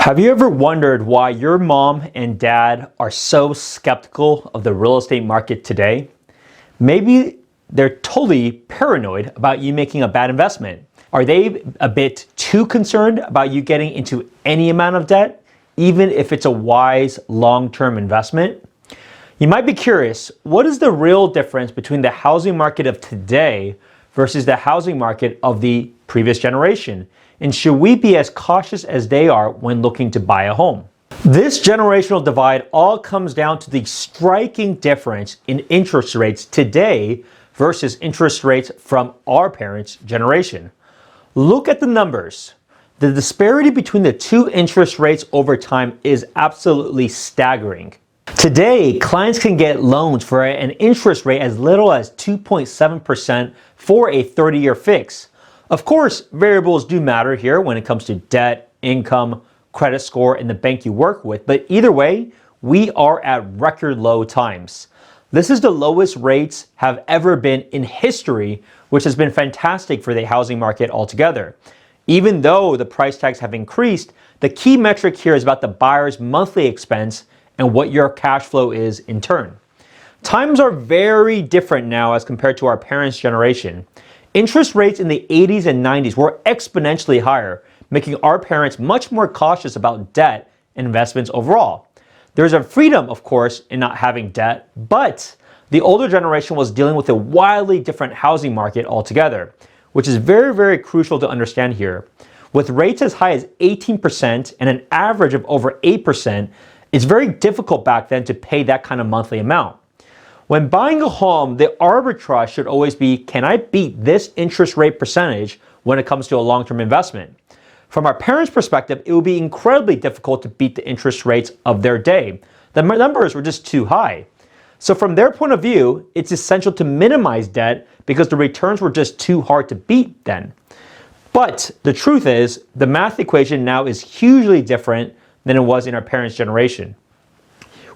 Have you ever wondered why your mom and dad are so skeptical of the real estate market today? Maybe they're totally paranoid about you making a bad investment. Are they a bit too concerned about you getting into any amount of debt, even if it's a wise long-term investment? You might be curious, what is the real difference between the housing market of today versus the housing market of the previous generation? And should we be as cautious as they are when looking to buy a home? This generational divide all comes down to the striking difference in interest rates today versus interest rates from our parents' generation. Look at the numbers. The disparity between the two interest rates over time is absolutely staggering. Today, clients can get loans for an interest rate as little as 2.7% for a 30-year fix. Of course, variables do matter here when it comes to debt, income, credit score, and the bank you work with, but either way, we are at record low times. This is the lowest rates have ever been in history, which has been fantastic for the housing market altogether. Even though the price tags have increased, the key metric here is about the buyer's monthly expense and what your cash flow is in turn. Times are very different now as compared to our parents' generation. Interest rates in the 80s and 90s were exponentially higher, making our parents much more cautious about debt and investments overall. There's a freedom, of course, in not having debt, but the older generation was dealing with a wildly different housing market altogether, which is very, very crucial to understand here. With rates as high as 18% and an average of over 8%, it's very difficult back then to pay that kind of monthly amount. When buying a home, the arbitrage should always be, can I beat this interest rate percentage when it comes to a long-term investment? From our parents' perspective, it would be incredibly difficult to beat the interest rates of their day. The numbers were just too high. So from their point of view, it's essential to minimize debt because the returns were just too hard to beat then. But the truth is, the math equation now is hugely different than it was in our parents' generation.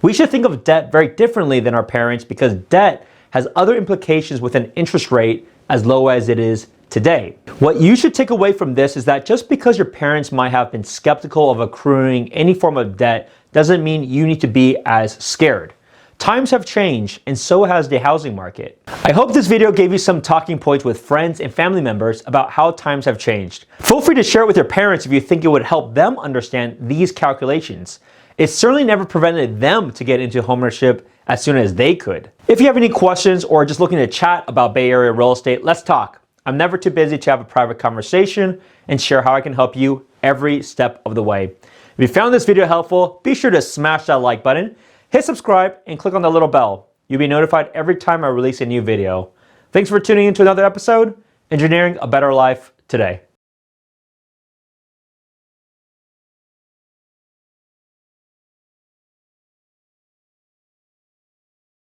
We should think of debt very differently than our parents because debt has other implications with an interest rate as low as it is today. What you should take away from this is that just because your parents might have been skeptical of accruing any form of debt doesn't mean you need to be as scared. Times have changed and so has the housing market. I hope this video gave you some talking points with friends and family members about how times have changed. Feel free to share it with your parents if you think it would help them understand these calculations. It certainly never prevented them to get into homeownership as soon as they could. If you have any questions or just looking to chat about Bay Area real estate, let's talk. I'm never too busy to have a private conversation and share how I can help you every step of the way. If you found this video helpful, be sure to smash that like button, hit subscribe, and click on the little bell. You'll be notified every time I release a new video. Thanks for tuning in to another episode, Engineering a Better Life Today.